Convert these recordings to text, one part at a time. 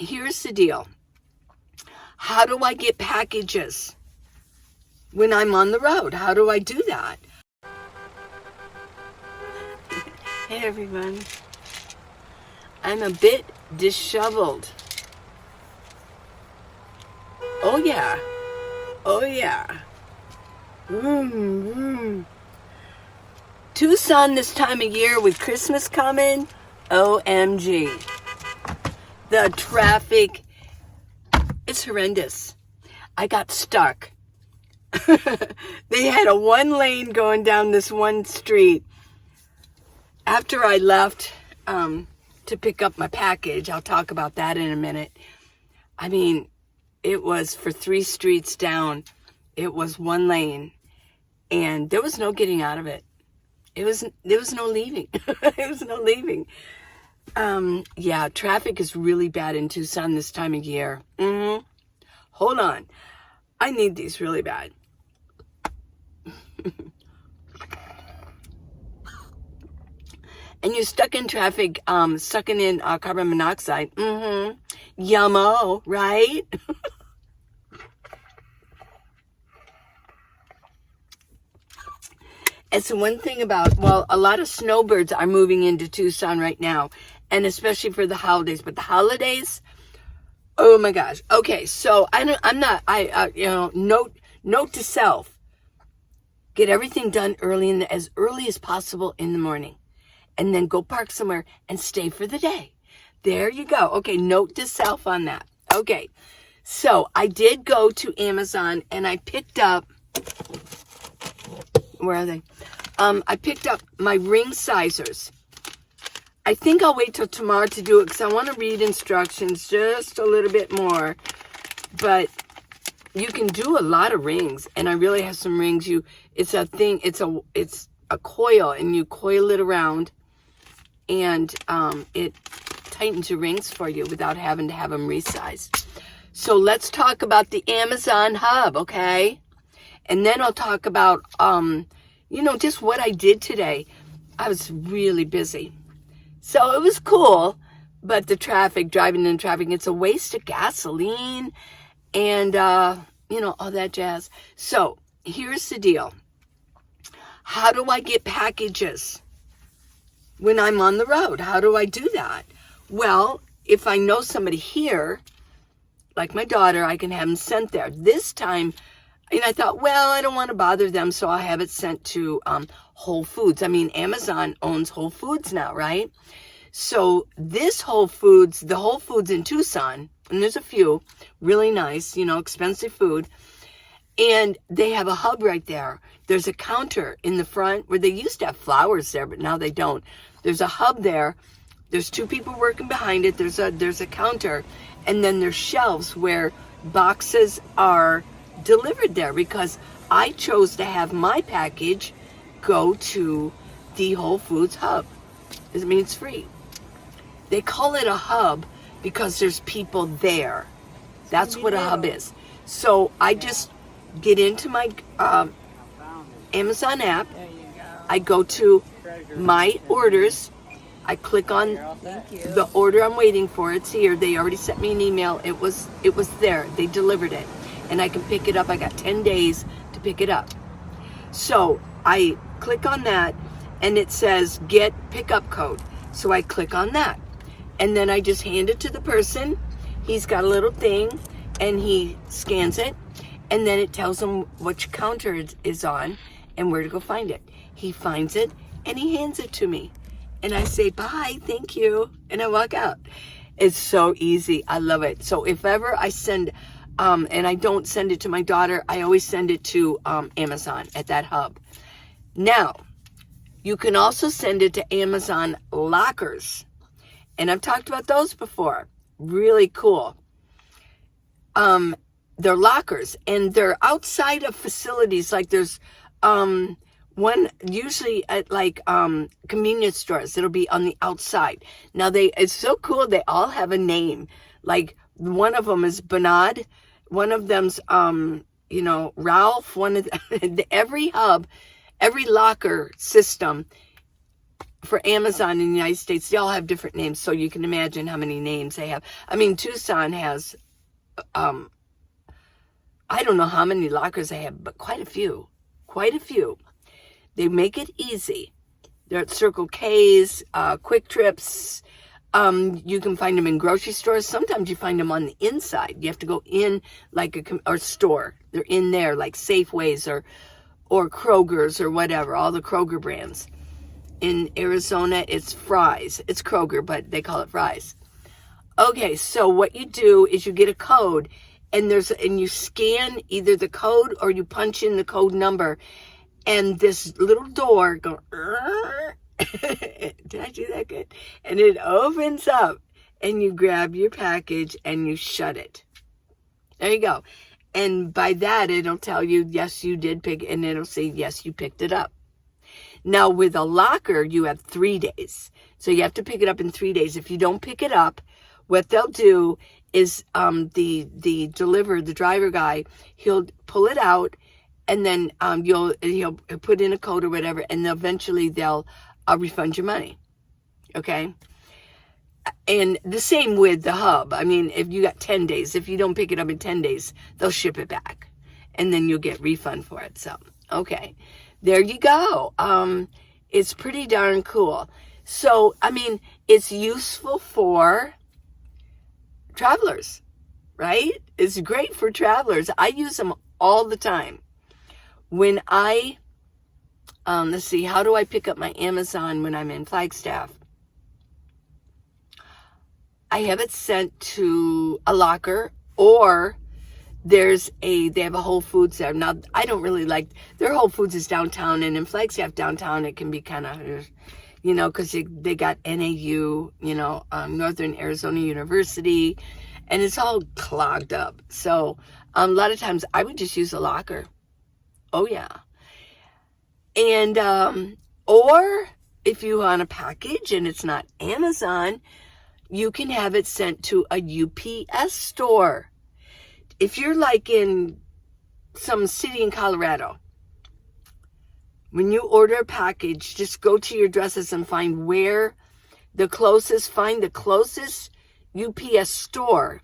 here's the deal. How do I get packages when I'm on the road? How do I do that? Hey everyone. I'm a bit disheveled. Oh yeah. Oh yeah. Tucson this time of year with Christmas coming, OMG. The traffic, it's horrendous. I got stuck. They had a one lane going down this one street. After I left to pick up my package, I'll talk about that in a minute. I mean, it was for 3 streets down. It was one lane, and there was no getting out of it. There was no leaving. There was no leaving. Yeah, traffic is really bad in Tucson this time of year. Hold on. I need these really bad. And you're stuck in traffic, sucking in carbon monoxide. Yummo, right? And so one thing about, well, a lot of snowbirds are moving into Tucson right now, and especially for the holidays. But the holidays, oh my gosh. Okay, so note to self: get everything done as early as possible in the morning, and then go park somewhere and stay for the day. There you go. Okay, note to self on that. Okay, so I did go to Amazon and I picked up. Where are they? I picked up my ring sizers. I think I'll wait till tomorrow to do it because I want to read instructions just a little bit more. But you can do a lot of rings, and I really have some rings. It's a thing. It's a coil, and you coil it around, and it tightens your rings for you without having to have them resized. So let's talk about the Amazon hub, okay? And then I'll talk about, just what I did today. I was really busy. So it was cool, but the driving in traffic, it's a waste of gasoline and, all that jazz. So here's the deal. How do I get packages when I'm on the road? How do I do that? Well, if I know somebody here, like my daughter, I can have them sent there. This time, and I thought, well, I don't want to bother them, so I'll have it sent to Whole Foods. I mean, Amazon owns Whole Foods now, right? So this Whole Foods, the Whole Foods in Tucson, and there's a few, really nice, expensive food, and they have a hub right there. There's a counter in the front where they used to have flowers there, but now they don't. There's a hub there. There's 2 people working behind it. There's a counter, and then there's shelves where boxes are delivered there because I chose to have my package go to the Whole Foods hub. Doesn't mean it's free. They call it a hub because there's people there. That's what a hub is. So I just get into my Amazon app. I go to my orders. I click on the order I'm waiting for. It's here. They already sent me an email. It was there. They delivered it. And I can pick it up. I got 10 days to pick it up. So I click on that and it says get pickup code. So I click on that. And then I just hand it to the person. He's got a little thing and he scans it. And then it tells him which counter it is on and where to go find it. He finds it and he hands it to me. And I say, bye, thank you. And I walk out. It's so easy. I love it. So if ever I send, and I don't send it to my daughter, I always send it to Amazon at that hub. Now, you can also send it to Amazon lockers. And I've talked about those before. Really cool. They're lockers, and they're outside of facilities. Like there's one usually at convenience stores. It'll be on the outside. Now it's so cool. They all have a name. Like one of them is Bernard. One of them's Ralph. Every hub, every locker system for Amazon in the United States, they all have different names, so you can imagine how many names they have. I mean, Tucson has, I don't know how many lockers they have, but quite a few. Quite a few. They make it easy. They're at Circle K's, Quick Trips. You can find them in grocery stores. Sometimes you find them on the inside. You have to go in like or store. They're in there like Safeways or Kroger's or whatever, all the Kroger brands. In Arizona, it's Fry's. It's Kroger, but they call it Fry's. Okay, so what you do is you get a code, and you scan either the code or you punch in the code number, and this little door goes, did I do that good? And it opens up, and you grab your package and you shut it. There you go. And by that, it'll tell you, yes, you did pick it, and it'll say, yes, you picked it up. Now, with a locker, you have 3 days. So you have to pick it up in 3 days. If you don't pick it up, what they'll do is the driver guy, he'll pull it out, and then he'll put in a code or whatever, and eventually they'll refund your money. Okay? And the same with the hub. I mean, if you got 10 days, if you don't pick it up in 10 days, they'll ship it back. And then you'll get refund for it. So, okay. There you go. It's pretty darn cool. So, I mean, it's useful for travelers, right? It's great for travelers. I use them all the time. When let's see, how do I pick up my Amazon when I'm in Flagstaff? I have it sent to a locker, or they have a Whole Foods there. Now, I don't really like, their Whole Foods is downtown, and in Flagstaff downtown, it can be kind of, because they got NAU, Northern Arizona University, and it's all clogged up. So, a lot of times, I would just use a locker. Oh, yeah. And, or if you want a package and it's not Amazon, you can have it sent to a UPS store. If you're like in some city in Colorado, when you order a package, just go to your addresses and find the closest UPS store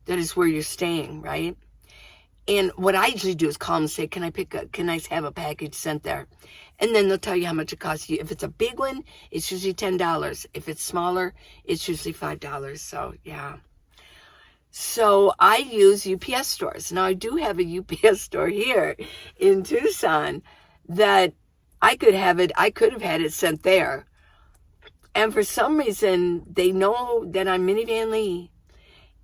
that is where you're staying, right? And what I usually do is call them and say, can I have a package sent there? And then they'll tell you how much it costs you. If it's a big one, it's usually $10. If it's smaller, it's usually $5. So, yeah. So, I use UPS stores. Now, I do have a UPS store here in Tucson that I could have had it sent there. And for some reason, they know that I'm Minivan Lee.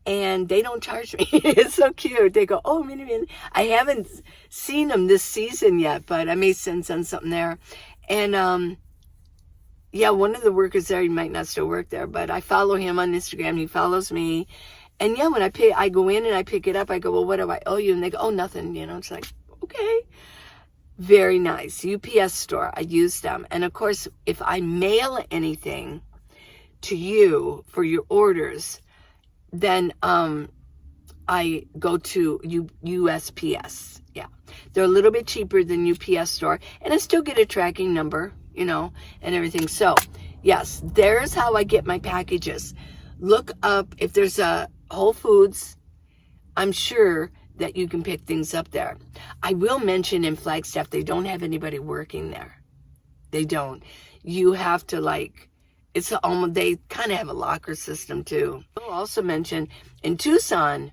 And they don't charge me. It's so cute. They go, oh, Minivan. I haven't seen them this season yet, but I may send something there. And, yeah, one of the workers there, he might not still work there, but I follow him on Instagram. He follows me. And, yeah, when I go in and I pick it up, I go, well, what do I owe you? And they go, oh, nothing. It's like, okay. Very nice. UPS store. I use them. And, of course, if I mail anything to you for your orders, then I go to USPS. Yeah. They're a little bit cheaper than UPS store. And I still get a tracking number, and everything. So, yes, there's how I get my packages. Look up if there's a Whole Foods. I'm sure that you can pick things up there. I will mention in Flagstaff, they don't have anybody working there. They don't. You have to they kind of have a locker system too. I'll also mention in Tucson,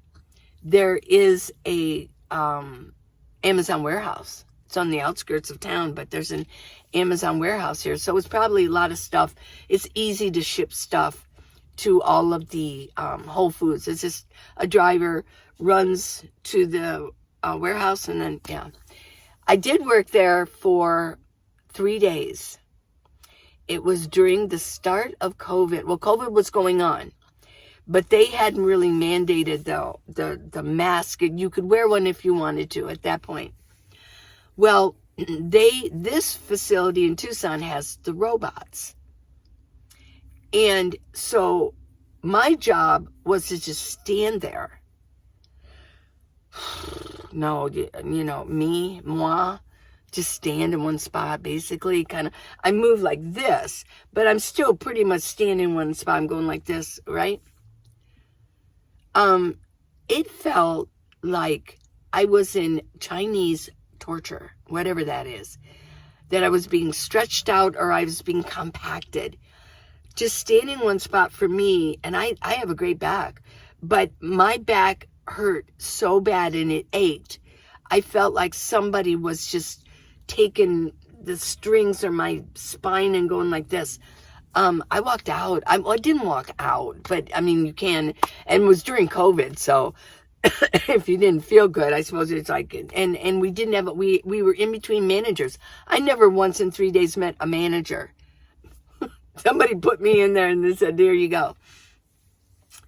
there is a Amazon warehouse. It's on the outskirts of town, but there's an Amazon warehouse here. So it's probably a lot of stuff. It's easy to ship stuff to all of the Whole Foods. It's just a driver runs to the warehouse, and then, yeah. I did work there for 3 days. It was during the start of COVID. Well, COVID was going on, but they hadn't really mandated the mask. You could wear one if you wanted to at that point. Well, this facility in Tucson has the robots. And so my job was to just stand there. No, moi, just stand in one spot, basically. Kind of, I move like this, but I'm still pretty much standing in one spot. I'm going like this, right? It felt like I was in Chinese torture, whatever that is, that I was being stretched out or I was being compacted. Just standing in one spot for me, and I have a great back, but my back hurt so bad and it ached. I felt like somebody was just taking the strings of my spine and going like this. I walked out. I didn't walk out, but I mean, you can, and it was during COVID. So if you didn't feel good, I suppose it's like, and we didn't have, we were in between managers. I never once in 3 days met a manager. Somebody put me in there and they said, there you go.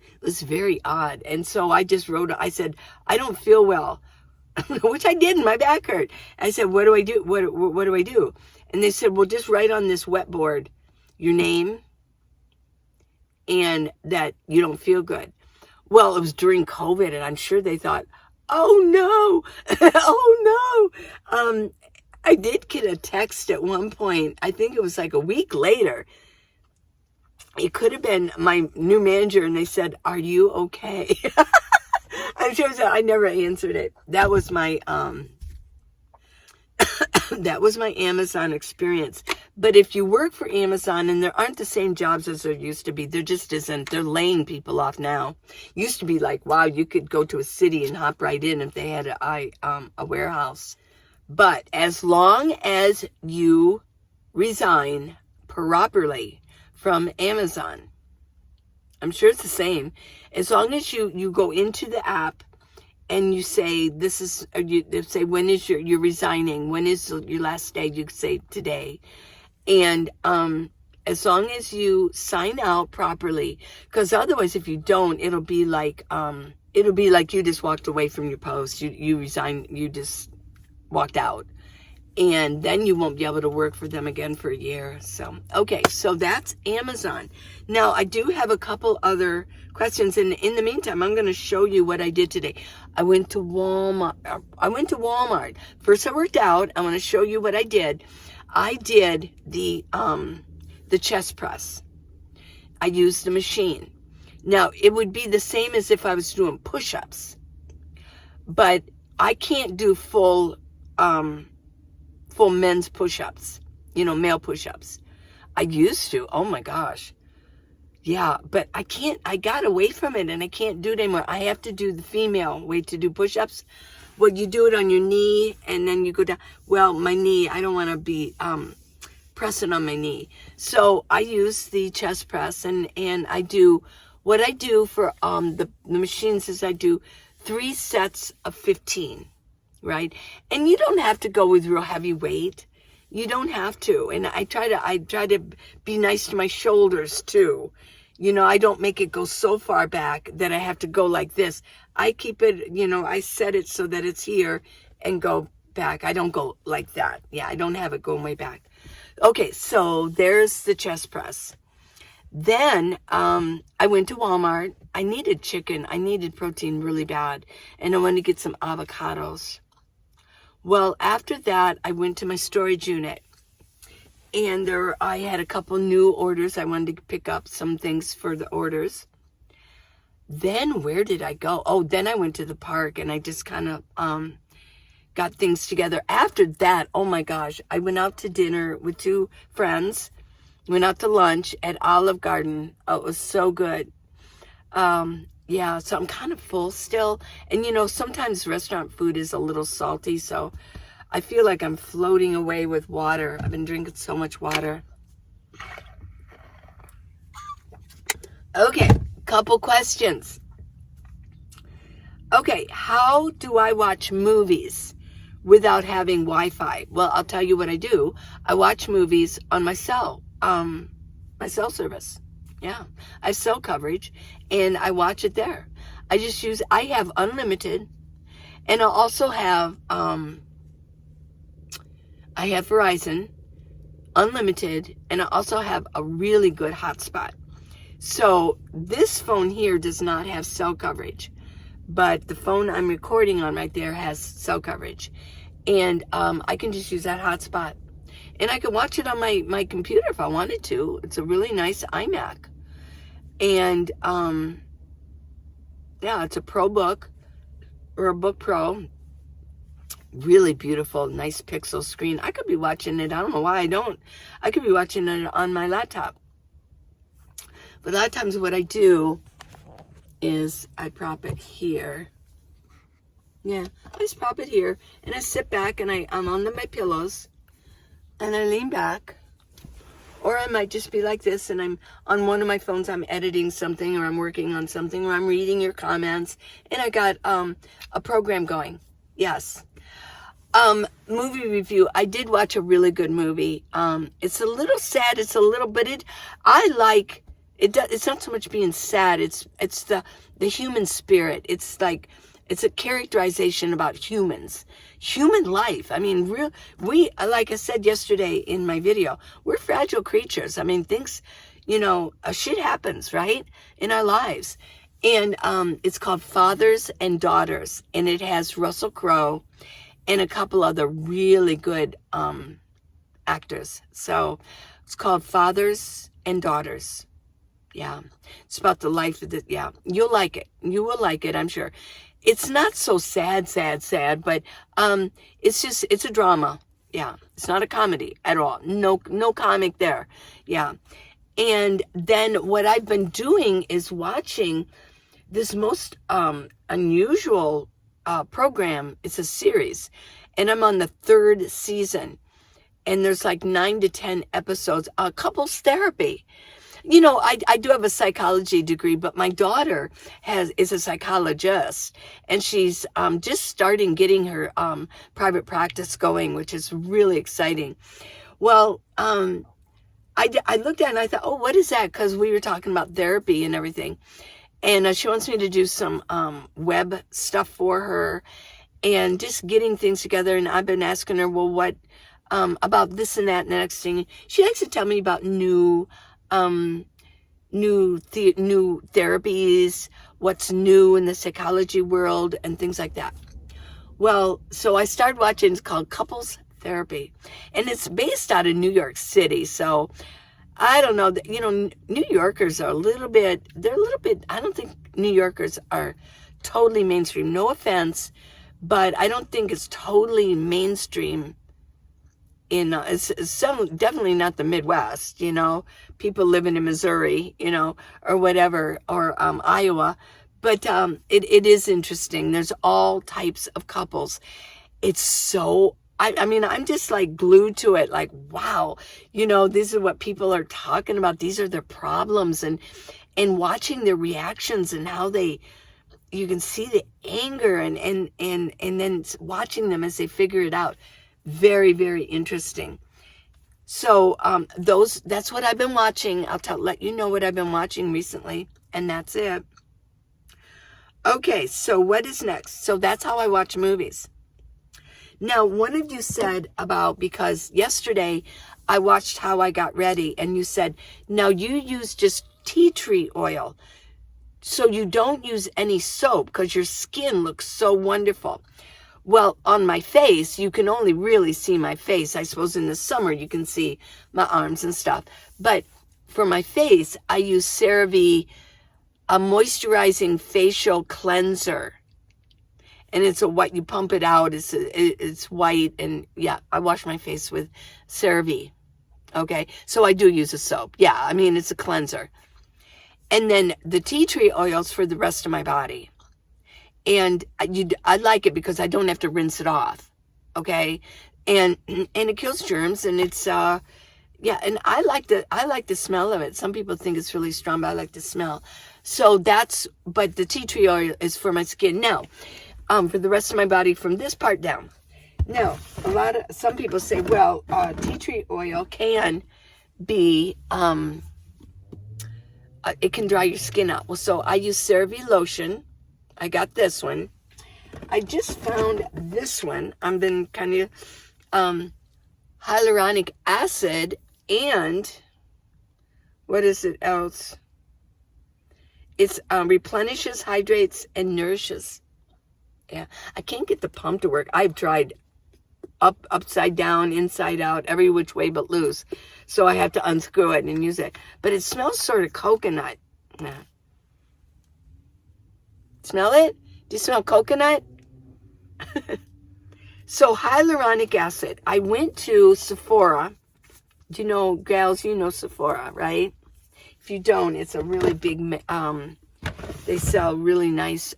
It was very odd. And so I just wrote, I said, I don't feel well, which I didn't. My back hurt. I said, what do I do? What do I do? And they said, well, just write on this wet board your name and that you don't feel good. Well, it was during COVID, and I'm sure they thought, oh no, oh no. I did get a text at one point. I think it was like a week later. It could have been my new manager, and they said, are you okay? I'm sure I never answered it. That was my that was my Amazon experience. But if you work for Amazon, and there aren't the same jobs as there used to be, there just isn't. They're laying people off now. Used to be like, wow, you could go to a city and hop right in if they had a warehouse. But as long as you resign properly from Amazon, I'm sure it's the same. As long as you go into the app and you say, this is, you say, when is you're resigning? When is your last day? You could say today. And as long as you sign out properly, because otherwise if you don't, it'll be like you just walked away from your post. You resigned, you just walked out. And then you won't be able to work for them again for a year. So, okay, so that's Amazon. Now, I do have a couple other questions. And in the meantime, I'm going to show you what I did today. I went to Walmart. First, I worked out. I want to show you what I did. I did the chest press. I used the machine. Now, it would be the same as if I was doing push-ups. But I can't do full men's push-ups, male push-ups. I used to. Oh my gosh. Yeah, but I can't. I got away from it and I can't do it anymore. I have to do the female way to do push-ups. Well, you do it on your knee and then you go down. Well, my knee, I don't want to be pressing on my knee. So I use the chest press and I do, what I do for the machines is I do 3 sets of 15. Right? And you don't have to go with real heavy weight. You don't have to. And I try to be nice to my shoulders too. I don't make it go so far back that I have to go like this. I keep it, I set it so that it's here and go back. I don't go like that. Yeah, I don't have it going way back. Okay, so there's the chest press. Then I went to Walmart. I needed chicken. I needed protein really bad. And I wanted to get some avocados. Well, after that, I went to my storage unit. And I had a couple new orders. I wanted to pick up some things for the orders. Then where did I go? Oh, then I went to the park and I just kind of got things together. After that, oh my gosh, I went out to dinner with 2 friends. Went out to lunch at Olive Garden. Oh, it was so good. Yeah, so I'm kind of full still. And sometimes restaurant food is a little salty, so I feel like I'm floating away with water. I've been drinking so much water. Okay, couple questions. Okay, how do I watch movies without having Wi-Fi? Well, I'll tell you what I do. I watch movies on my cell service. Yeah, I have cell coverage and I watch it there. I have unlimited, and I also have, I have Verizon, unlimited, and I also have a really good hotspot. So this phone here does not have cell coverage, but the phone I'm recording on right there has cell coverage. And I can just use that hotspot. And I can watch it on my computer if I wanted to. It's a really nice iMac. And yeah, it's a ProBook or a Book Pro. Really beautiful, nice pixel screen. I could be watching it. I don't know why I don't. I could be watching it on my laptop. But a lot of times what I do is I prop it here. Yeah, I just prop it here. And I sit back and I'm under my pillows. And I lean back. Or I might just be like this and I'm on one of my phones, I'm editing something or I'm working on something or I'm reading your comments. And I got a program going. Yes. Movie review. I did watch a really good movie. It's a little sad. It's a little, but I like it. It's not so much being sad. It's the human spirit. It's like, it's a characterization about humans, human life. I mean, we, like I said yesterday in my video, we're fragile creatures. I mean, things, shit happens, right? In our lives. And, it's called Fathers and Daughters, and it has Russell Crowe and a couple other really good actors. So it's called Fathers and Daughters. Yeah. It's about the life of yeah. You'll like it. You will like it, I'm sure. It's not so sad, but it's a drama. Yeah. It's not a comedy at all. No comic there. Yeah. And then what I've been doing is watching this most unusual program. It's a series, and I'm on the 3rd season, and there's like 9 to 10 episodes. Couples therapy. I do have a psychology degree, but my daughter is a psychologist, and she's just starting getting her private practice going, which is really exciting. Well, I looked at it and I thought, oh, what is that? Because we were talking about therapy and everything. And she wants me to do some web stuff for her and just getting things together. And I've been asking her, well, what about this and that and the next thing. She likes to tell me about new therapies, what's new in the psychology world and things like that. Well, so I started watching, it's called Couples Therapy. And it's based out of New York City. So I don't know, New Yorkers are they're a little bit, I don't think New Yorkers are totally mainstream. No offense, but I don't think it's totally mainstream it's definitely not the Midwest, people living in Missouri, or whatever, or Iowa. But it is interesting. There's all types of couples. It's so, I mean, I'm just like glued to it. Like, wow, this is what people are talking about. These are their problems, and watching their reactions and how you can see the anger and then watching them as they figure it out. Very, very interesting. So, that's what I've been watching. I'll let you know what I've been watching recently, and that's it. Okay, so what is next? So that's how I watch movies. Now, one of you said because yesterday I watched How I Got Ready, and you said, now you use just tea tree oil. So you don't use any soap because your skin looks so wonderful. Well, on my face, you can only really see my face. I suppose in the summer you can see my arms and stuff. But for my face, I use CeraVe, a moisturizing facial cleanser. And it's what you pump it out. It's white. And yeah, I wash my face with CeraVe. Okay. So I do use a soap. Yeah. I mean, it's a cleanser. And then the tea tree oils for the rest of my body. And I like it because I don't have to rinse it off. Okay. And it kills germs, and it's, yeah. And I like the smell of it. Some people think it's really strong, but I like the smell. So but the tea tree oil is for my skin. Now, for the rest of my body from this part down. Now, some people say, well, tea tree oil can be, it can dry your skin out. Well, so I use CeraVe lotion. I got this one. I just found this one. I've been kind of, hyaluronic acid and what is it else? It's, replenishes, hydrates, and nourishes. Yeah, I can't get the pump to work. I've tried upside down, inside out, every which way but loose. So I had to unscrew it and use it. But it smells sort of coconut. Yeah. Smell it? Do you smell coconut? So hyaluronic acid. I went to Sephora. Do you know, gals, you know Sephora, right? If you don't, it's a really big, they sell really nice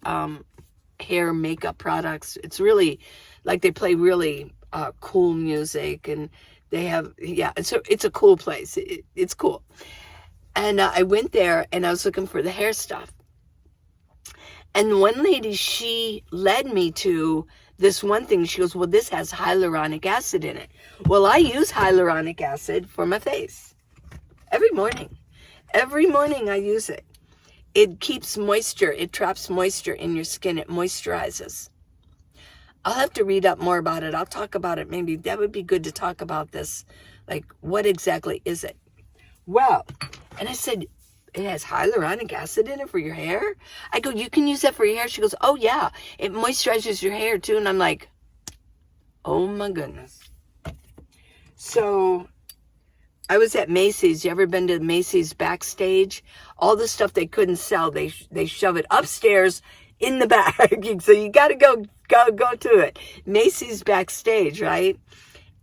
hair makeup products. It's really, like they play really cool music, and they have, yeah, it's a cool place. It's cool. And I went there, and I was looking for the hair stuff. And one lady, she led me to this one thing. She goes, well, this has hyaluronic acid in it. Well, I use hyaluronic acid for my face every morning. Every morning I use it. It keeps moisture. It traps moisture in your skin. It moisturizes. I'll have to read up more about it. I'll talk about it. Maybe that would be good to talk about this. Like, what exactly is it? Well, and I said, it has hyaluronic acid in it for your hair? I go, you can use that for your hair? She goes, oh yeah, it moisturizes your hair too. And I'm like, oh my goodness. So I was at Macy's. You ever been to Macy's backstage? All the stuff they couldn't sell, they shove it upstairs in the bag. So you got to go to it. Macy's backstage, right?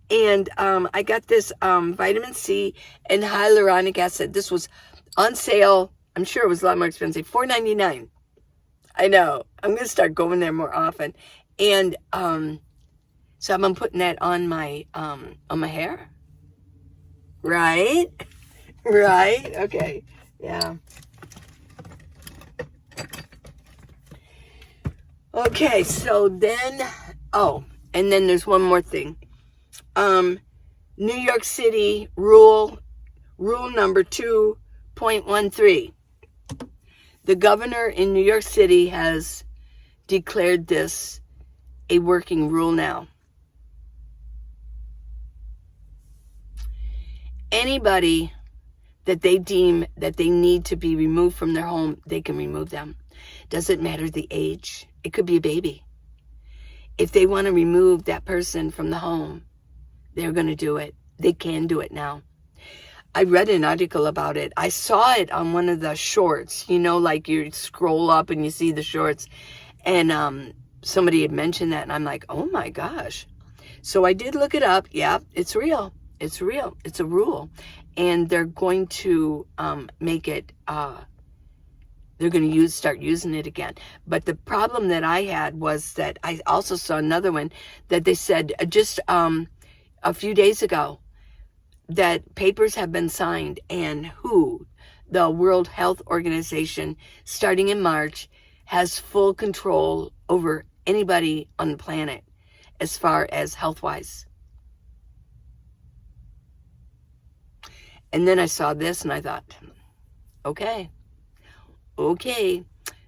And I got this vitamin C and hyaluronic acid. This was on sale. I'm sure it was a lot more expensive. $4.99. I know. I'm going to start going there more often. And so I'm putting that on my hair. Right? Right? Okay. Yeah. Okay, so then, and then there's one more thing. New York City rule number 2.13. The governor in New York City has declared this a working rule now. Anybody that they deem that they need to be removed from their home, they can remove them. Doesn't matter the age. It could be a baby. If they want to remove that person from the home, they're going to do it. They can do it now. I read an article about it. I saw it on one of the shorts. You know, like you scroll up and you see the shorts. And somebody had mentioned that. And I'm like, oh my gosh. So I did look it up. Yeah, it's real. It's real. It's a rule. And they're going to make it, they're going to start using it again. But the problem that I had was that I also saw another one that they said just a few days ago that papers have been signed, and the World Health Organization, starting in March, has full control over anybody on the planet as far as health-wise. And then I saw this and I thought, okay,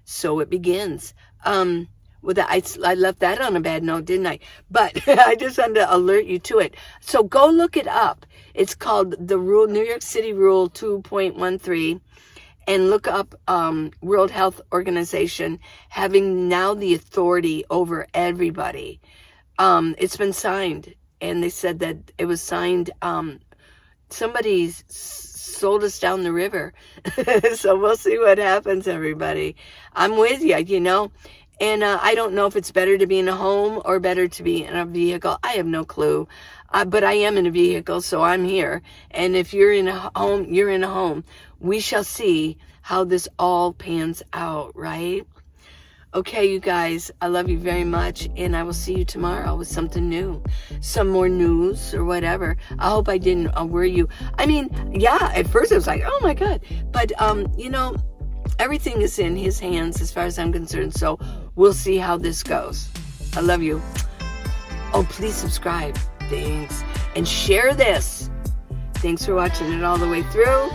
so it begins. I left that on a bad note, didn't I? But I just wanted to alert you to it. So go look it up. It's called the New York City Rule 2.13, and look up World Health Organization having now the authority over everybody. It's been signed, and they said that it was signed. Somebody sold us down the river. So we'll see what happens, everybody. I'm with you, you know. And I don't know if it's better to be in a home or better to be in a vehicle. I have no clue. But I am in a vehicle, so I'm here. And if you're in a home, you're in a home. We shall see how this all pans out, right? Okay, you guys, I love you very much, and I will see you tomorrow with something new, some more news or whatever. I hope I didn't worry you. I mean, yeah, at first I was like, oh my God. But, you know, everything is in his hands as far as I'm concerned, so we'll see how this goes. I love you. Oh, please subscribe. Thanks. And share this. Thanks for watching it all the way through.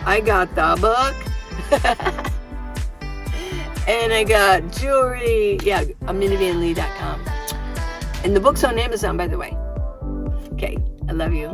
I got the book. And I got jewelry. Yeah, minivanlee.com. And the book's on Amazon, by the way. Okay, I love you.